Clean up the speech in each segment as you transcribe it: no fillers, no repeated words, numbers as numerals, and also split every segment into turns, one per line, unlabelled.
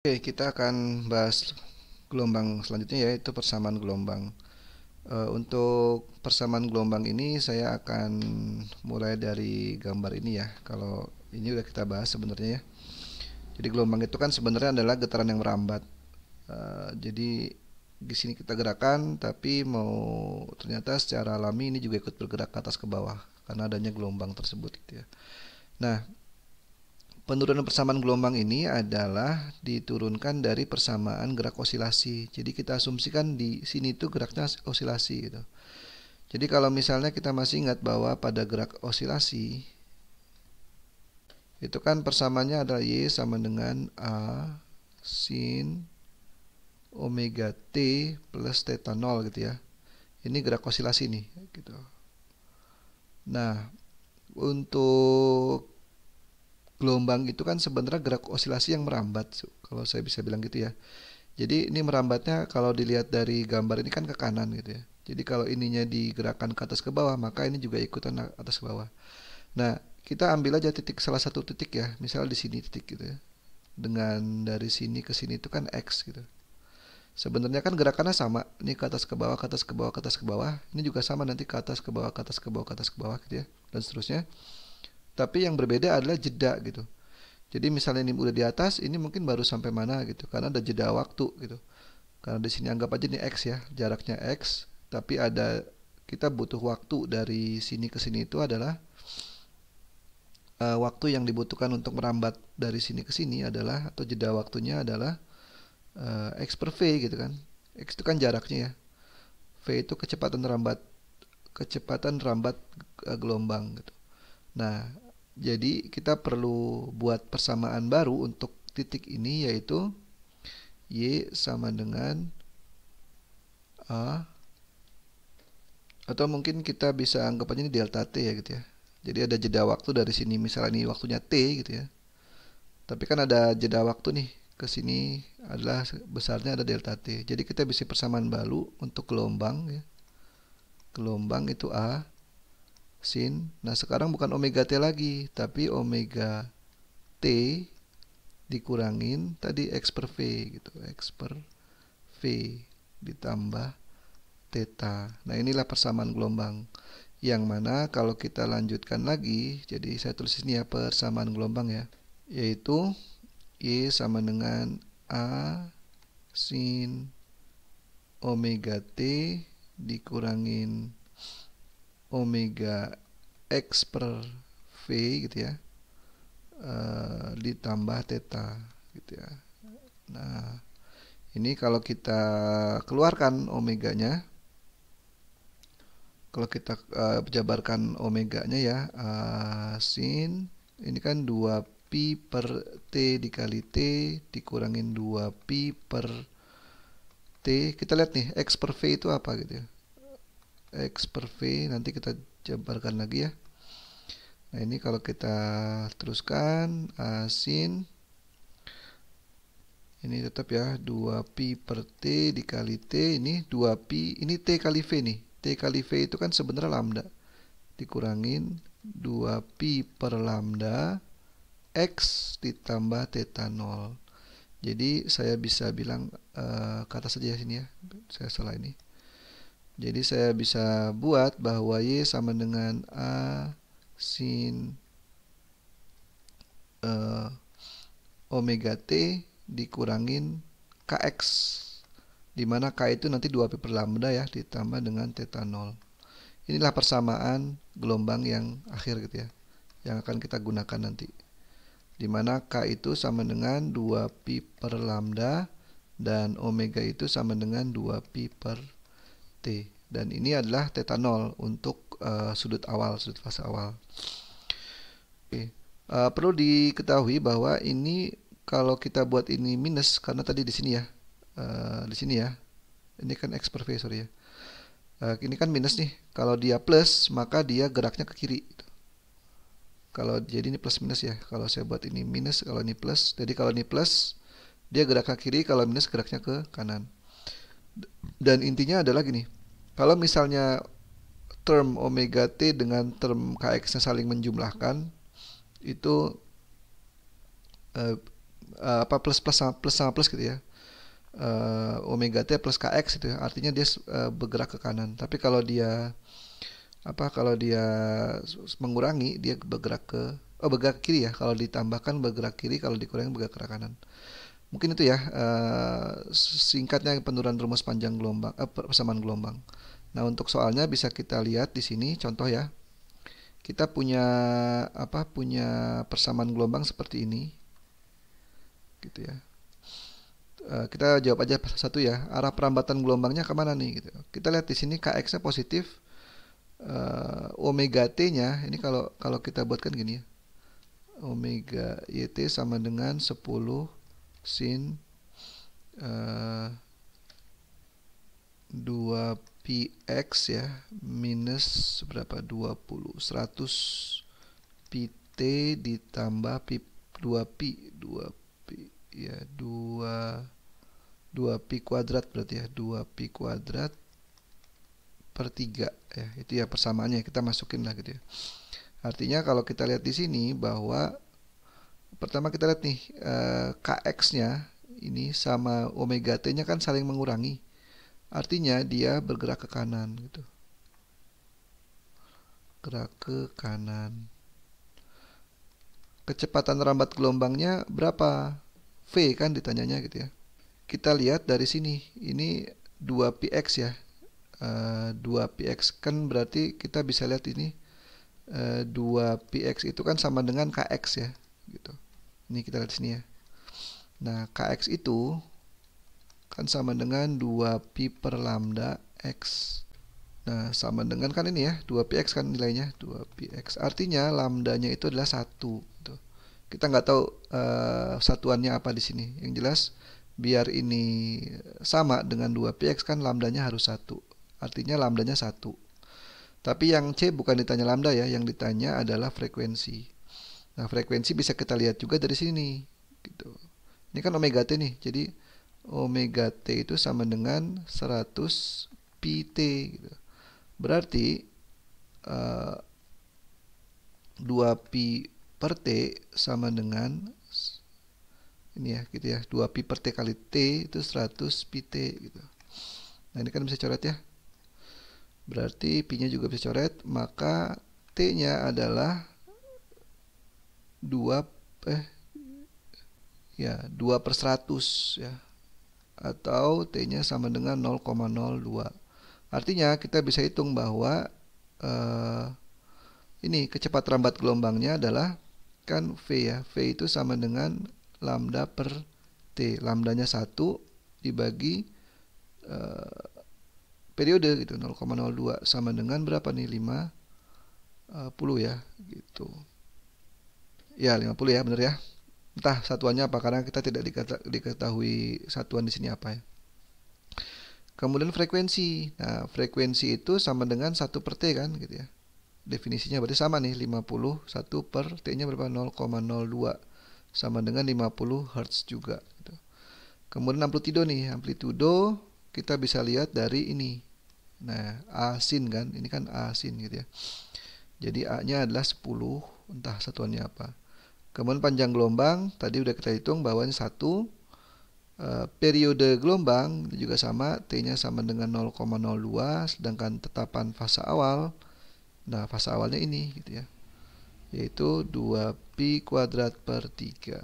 Oke, kita akan bahas gelombang selanjutnya yaitu persamaan gelombang. Untuk persamaan gelombang ini saya akan mulai dari gambar ini ya. Kalau ini udah kita bahas sebenarnya ya. Jadi gelombang itu kan sebenarnya adalah getaran yang merambat. Jadi di sini kita gerakan, tapi mau ternyata secara alami ini juga ikut bergerak ke atas ke bawah karena adanya gelombang tersebut gitu ya. Nah, penurunan persamaan gelombang ini adalah diturunkan dari persamaan gerak osilasi. Jadi kita asumsikan di sini itu geraknya osilasi gitu. Jadi kalau misalnya kita masih ingat bahwa pada gerak osilasi itu kan persamaannya adalah Y sama dengan A sin omega T plus theta 0 gitu ya. Ini gerak osilasi nih gitu. Nah, untuk gelombang itu kan sebenarnya gerak osilasi yang merambat, kalau saya bisa bilang gitu ya. Jadi ini merambatnya kalau dilihat dari gambar ini kan ke kanan gitu ya. Jadi kalau ininya digerakkan ke atas ke bawah, maka ini juga ikutan atas ke bawah. Nah, kita ambil aja titik salah satu titik ya, misal di sini titik gitu ya. Dengan dari sini ke sini itu kan X gitu. Sebenarnya kan gerakannya sama, ini ke atas ke bawah, ke atas ke bawah, ke atas ke bawah. Ini juga sama nanti ke atas ke bawah, ke atas ke bawah, ke atas ke bawah gitu ya, dan seterusnya. Tapi yang berbeda adalah jeda gitu. Jadi misalnya ini udah di atas, ini mungkin baru sampai mana gitu, karena ada jeda waktu gitu. Karena di sini anggap aja ini X ya, jaraknya X, tapi ada kita butuh waktu dari sini ke sini itu adalah waktu yang dibutuhkan untuk merambat dari sini ke sini adalah atau jeda waktunya adalah X per V gitu kan. X itu kan jaraknya ya. V itu kecepatan rambat gelombang gitu. Nah, jadi kita perlu buat persamaan baru untuk titik ini yaitu Y sama dengan A, atau mungkin kita bisa anggap aja ini delta T ya gitu ya. Jadi ada jeda waktu dari sini, misalnya ini waktunya T gitu ya. Tapi kan ada jeda waktu nih, ke sini adalah besarnya ada delta T. Jadi kita bisa persamaan baru untuk gelombang ya. Gelombang itu A sin. Nah, sekarang bukan omega T lagi, tapi omega T dikurangin tadi X per V gitu. X per V ditambah theta. Nah, inilah persamaan gelombang. Yang mana kalau kita lanjutkan lagi, jadi saya tulis ini ya persamaan gelombang ya, yaitu Y sama dengan A sin omega T dikurangin omega X per V gitu ya, ditambah theta gitu ya. Nah, ini kalau kita keluarkan omeganya, kalau kita jabarkan omeganya ya, sin ini kan 2 pi per T dikali T dikurangin 2 pi per T. Kita lihat nih X per V itu apa gitu ya. X per V nanti kita jabarkan lagi ya. Nah, ini kalau kita teruskan sin ini tetap ya 2 pi per T dikali T, ini 2 pi, ini T kali V nih. T kali V itu kan sebenarnya lambda. Dikurangin 2 pi per lambda X ditambah theta 0. Jadi saya bisa bilang ke atas saja sini ya. Saya salah ini. Jadi saya bisa buat bahwa Y sama dengan A sin omega T dikurangin Kx, di mana K itu nanti 2 pi per lambda ya ditambah dengan theta 0. Inilah persamaan gelombang yang akhir gitu ya, yang akan kita gunakan nanti, di mana K itu sama dengan 2 pi per lambda dan omega itu sama dengan 2 pi per T. Dan ini adalah theta 0 untuk sudut fase awal. Oke. Perlu diketahui bahwa ini kalau kita buat ini minus karena tadi di sini ya, di sini ya, ini kan X per V sorry ya. Ini kan minus nih. Kalau dia plus maka dia geraknya ke kiri. Kalau jadi ini plus minus ya. Kalau saya buat ini minus, kalau ini plus. Jadi kalau ini plus dia gerak ke kiri, kalau minus geraknya ke kanan. Dan intinya adalah gini. Kalau misalnya term omega T dengan term Kx-nya saling menjumlahkan, itu plus sama plus gitu ya. Omega T plus KX itu ya, artinya dia bergerak ke kanan. Tapi kalau dia mengurangi, dia bergerak ke kiri ya. Kalau ditambahkan bergerak kiri, kalau dikurangi bergerak ke kanan. Mungkin itu ya singkatnya penurunan rumus panjang gelombang, persamaan gelombang. Nah, untuk soalnya bisa kita lihat di sini contoh ya. Kita punya persamaan gelombang seperti ini. Gitu ya. Kita jawab aja satu ya. Arah perambatan gelombangnya kemana nih gitu. Kita lihat di sini KX-nya positif. Omega T-nya ini kalau kita buatkan gini ya. Omega YT sama dengan 10 sin 2px ya minus berapa 20 100 pt ditambah 2pi ya 2pi kuadrat berarti ya 2pi kuadrat per 3 ya, itu ya persamaannya kita masukin lah gitu ya. Artinya kalau kita lihat di sini bahwa pertama kita lihat nih KX-nya ini sama omega T-nya kan saling mengurangi. Artinya dia bergerak ke kanan gitu. Gerak ke kanan. Kecepatan rambat gelombangnya berapa? V kan ditanyanya gitu ya. Kita lihat dari sini. Ini 2px ya. 2px kan berarti kita bisa lihat ini 2px itu kan sama dengan kx ya gitu. Ini kita lihat sini ya. Nah, kx itu kan sama dengan 2pi per lambda x. Nah, sama dengan kan ini ya, 2px kan nilainya 2px. Artinya lambdanya itu adalah 1 gitu. Kita nggak tahu satuannya apa di sini. Yang jelas biar ini sama dengan 2px kan lambdanya harus 1. Artinya lambdanya 1. Tapi yang C bukan ditanya lambda ya, yang ditanya adalah frekuensi. Nah, frekuensi bisa kita lihat juga dari sini gitu. Ini kan omega T nih. Jadi omega T itu sama dengan 100 pt gitu. Berarti 2pi per T sama dengan ini ya gitu ya. 2pi per T kali T itu 100 pt gitu. Nah, ini kan bisa coret ya. Berarti pi-nya juga bisa coret, maka T-nya adalah 2 per 100 ya. Atau T-nya sama dengan 0,02. Artinya kita bisa hitung bahwa ini kecepatan rambat gelombangnya adalah kan V ya. V itu sama dengan lambda per T. Lambdanya 1 dibagi periode gitu 0,02 sama dengan berapa nih 50 ya gitu. Ya 50 ya bener ya. Entah satuannya apa karena kita tidak diketahui satuan di sini apa ya. Kemudian frekuensi. Nah, frekuensi itu sama dengan 1 per T kan gitu ya. Definisinya berarti sama nih 50 1 per T-nya berapa 0,02 sama dengan 50 Hz juga gitu. Kemudian amplitudo nih. Amplitudo kita bisa lihat dari ini. Nah, A sin kan, ini kan A sin gitu ya. Jadi A-nya adalah 10, entah satuannya apa. Kemudian panjang gelombang, tadi udah kita hitung bahwa ini 1. Periode gelombang juga sama, T-nya sama dengan 0,02, sedangkan tetapan fase awal, nah fase awalnya ini gitu ya. Yaitu 2pi kuadrat per 3.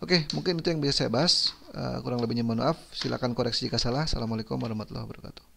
Oke, mungkin itu yang bisa saya bahas. Kurang lebihnya mohon maaf. Silakan koreksi jika salah. Assalamualaikum warahmatullahi wabarakatuh.